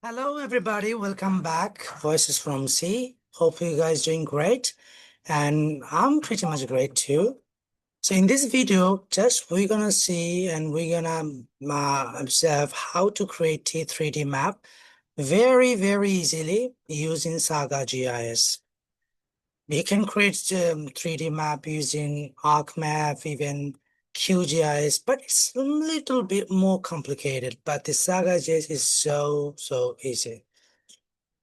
Hello, everybody. Welcome back. Voices from Sea. Hope you guys doing great. And I'm pretty much great too. So in this video, just we're gonna see and we're gonna observe how to create a 3D map very easily using SAGA GIS. You can create 3D map using ArcMap, even QGIS, but it's a little bit more complicated. But the SAGA GIS is so easy.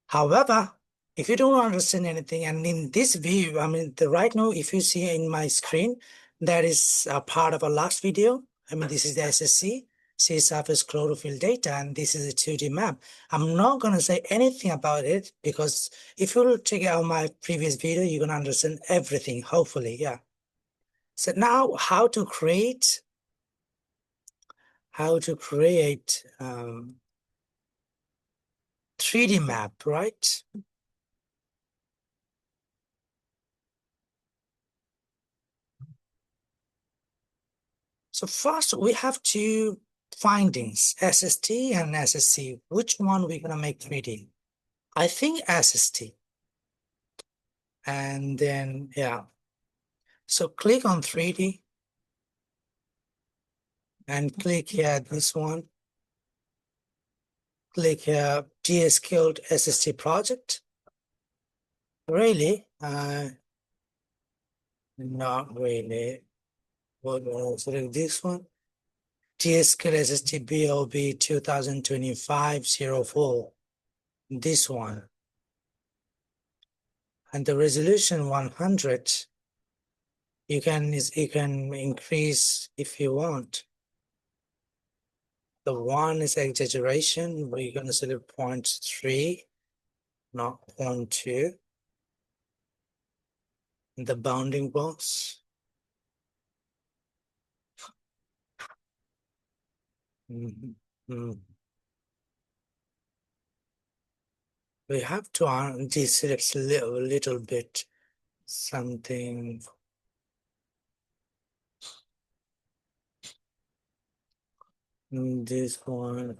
However, if you don't understand anything, and in this view, right now, if you see in my screen, that is a part of a last video. This is the SSC, sea surface chlorophyll data, and this is a 2D map. I'm not going to say anything about it because if you check out my previous video, you're going to understand everything, hopefully, yeah. So now, how to create 3D map, right? So first we have two findings, SST and SSC. Which one we're gonna make 3D? I think SST. And then, yeah. So click on 3D and click here, this one. Click here, GSKilled SST project. Really? Not really. We'll select this one. GSKilled SST BOB 2025-04. This one. And the resolution 100. You can increase if you want. The one is exaggeration. We're going to select 0.3, not 0.2. The bounding box. We have to deselect a little bit something. This one.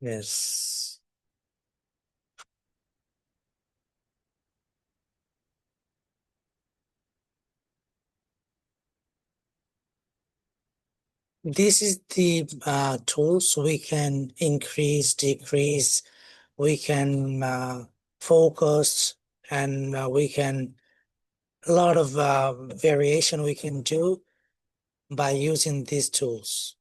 Yes. This is the tools we can increase, decrease, we can focus, and we can a lot of variation we can do by using these tools.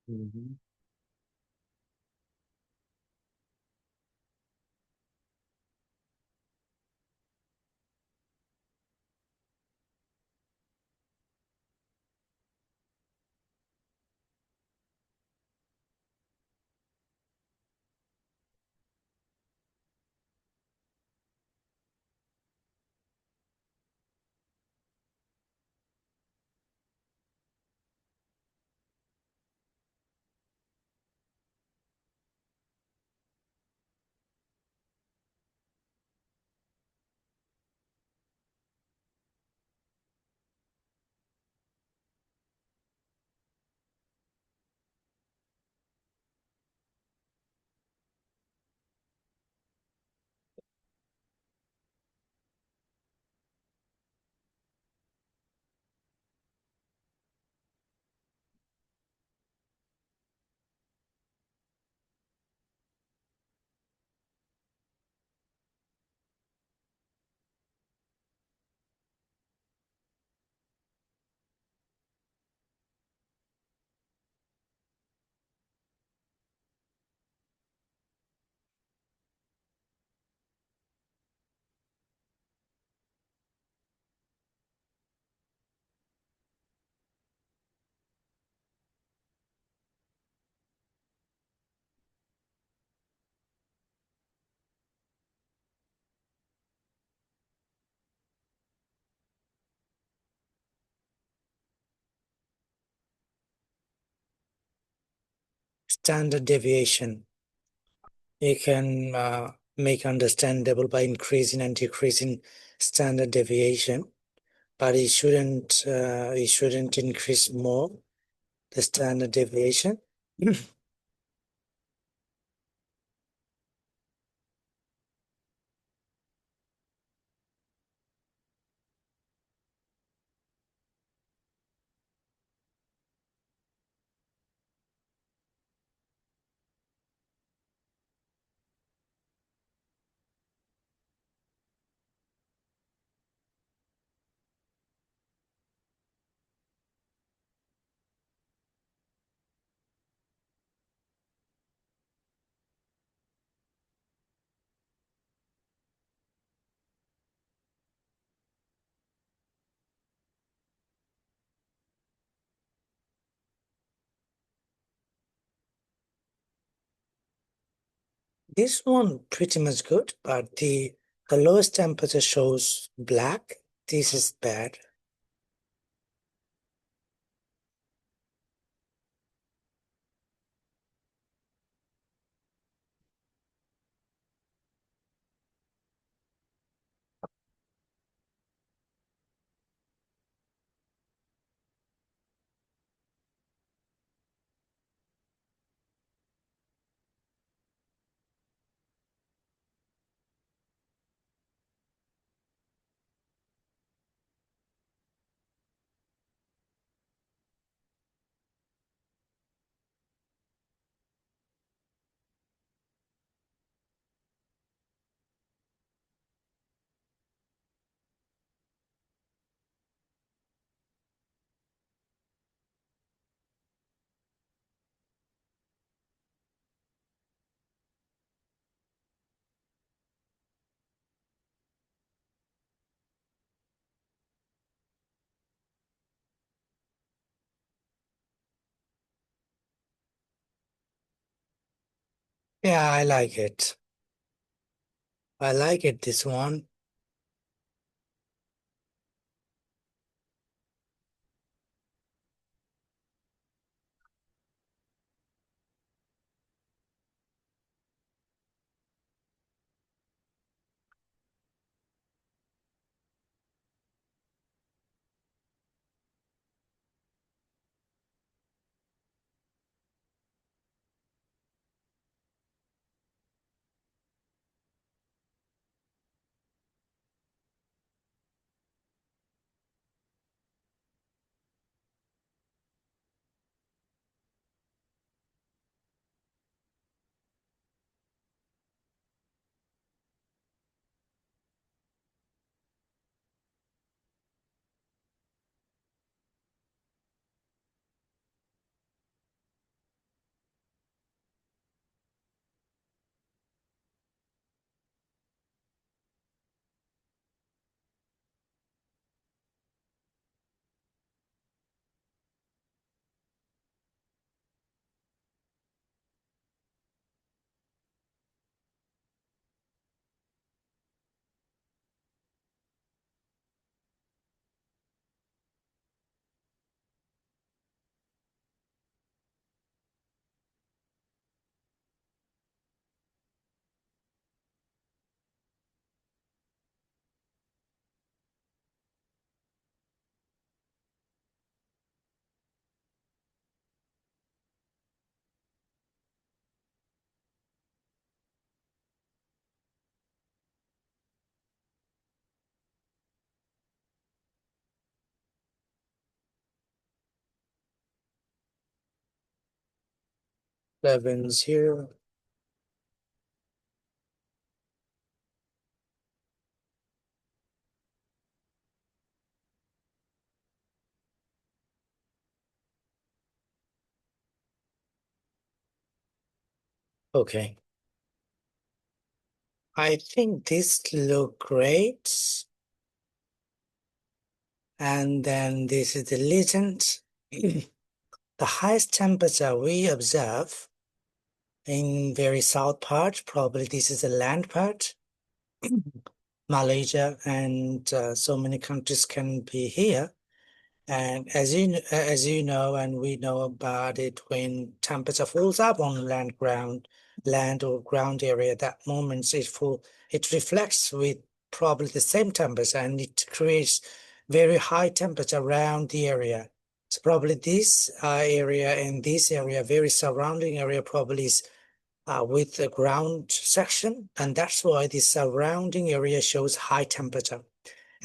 Mhm. standard deviation. You can make understandable by increasing and decreasing standard deviation, but it shouldn't increase more the standard deviation. This one pretty much good, but the lowest temperature shows black. This is bad. Yeah, I like it. I like it, this one. Eleven zero. Okay. I think this look great. And then this is the legend. The highest temperature we observe in very south part, probably this is the land part. Malaysia and so many countries can be here. And as you know, and we know about it, when temperature falls up on land or ground area, that moment it reflects with probably the same temperature, and it creates very high temperature around the area. So probably this area and this area, very surrounding area, probably is with the ground section, and that's why the surrounding area shows high temperature.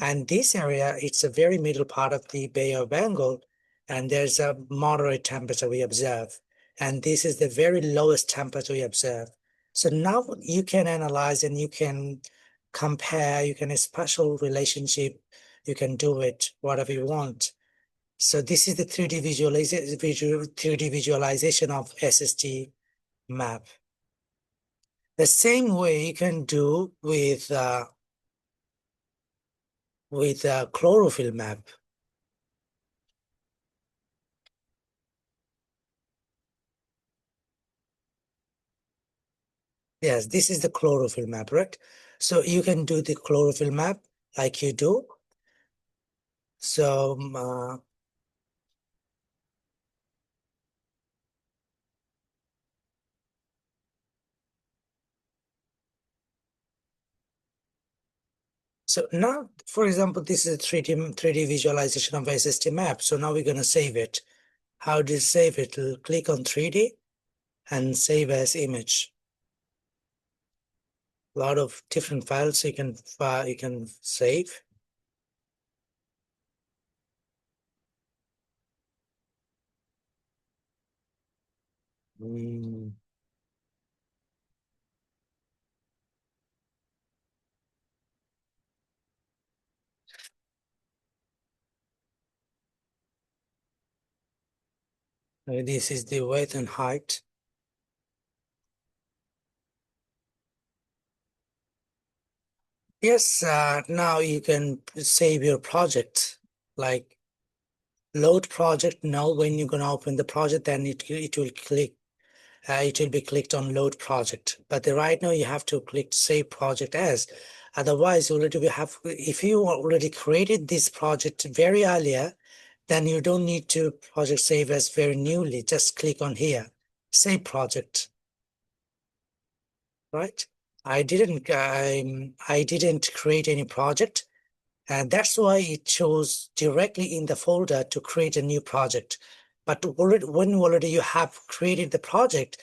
And this area, it's a very middle part of the Bay of Bengal, and there's a moderate temperature we observe. And this is the very lowest temperature we observe. So now you can analyze and you can compare, you can a spatial relationship, you can do it whatever you want. So this is the 3D visualization of SST map. The same way you can do with a chlorophyll map. Yes, this is the chlorophyll map, right? So you can do the chlorophyll map like you do. So so now, for example, this is a 3D visualization of SST map. So now we're going to save it. How do you save it? Click on 3D and save as image. A lot of different files you can save. Mm. This is the width and height. Yes, now you can save your project, like load project. Now when you're gonna open the project, then it will be clicked on load project. But right now you have to click save project as. Otherwise, if you already created this project very earlier, then you don't need to project save as very newly. Just click on here, save project, right? I didn't create any project. And that's why it shows directly in the folder to create a new project. But when already you have created the project,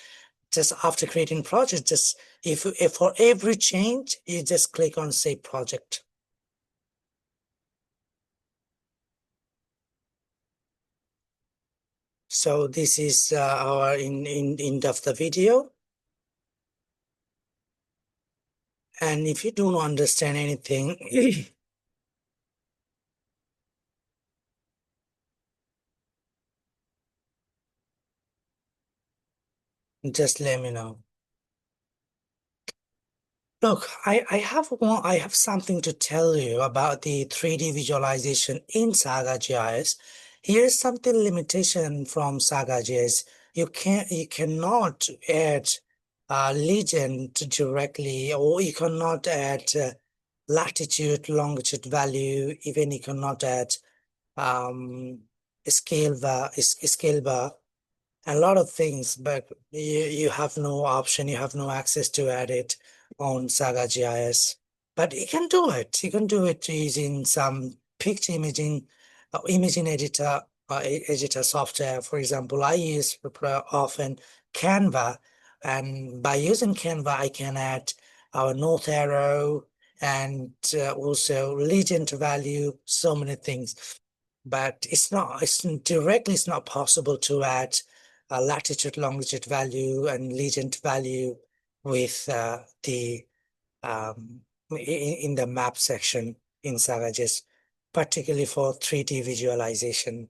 just after creating project, just if for every change, you just click on save project. So this is our in end of the video. And if you don't understand anything, just let me know. Look, I have something to tell you about the 3D visualization in SAGA GIS. Here's something limitation from SAGA GIS. You cannot add legend directly, or you cannot add latitude, longitude value, even you cannot add um, scale bar, a lot of things, but you have no option, you have no access to add it on SAGA GIS. But you can do it. You can do it using some picture imaging editor software. For example, I use often Canva, and by using Canva, I can add our north arrow and also legend value, so many things. But it's not possible to add latitude, longitude value and legend value with the in the map section in SAGA GIS, particularly for 3D visualization.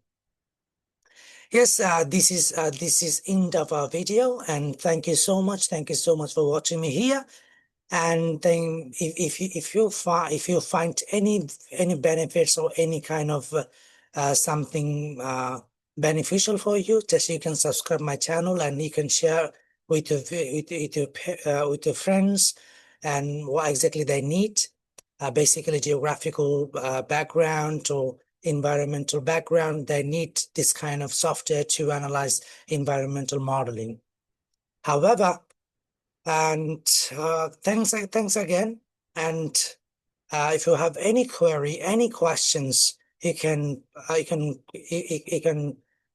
Yes, this is end of our video, and thank you so much. Thank you so much for watching me here. And then if you find any benefits or any kind of something beneficial for you, just you can subscribe my channel and you can share with with your friends and what exactly they need, basically geographical background or environmental background, they need this kind of software to analyze environmental modeling. However, and thanks again. And if you have any query, any questions, you can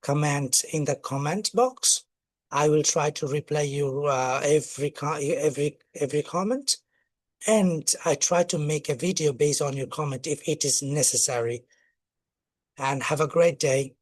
comment in the comment box. I will try to reply you every comment, and I try to make a video based on your comment if it is necessary. And have a great day.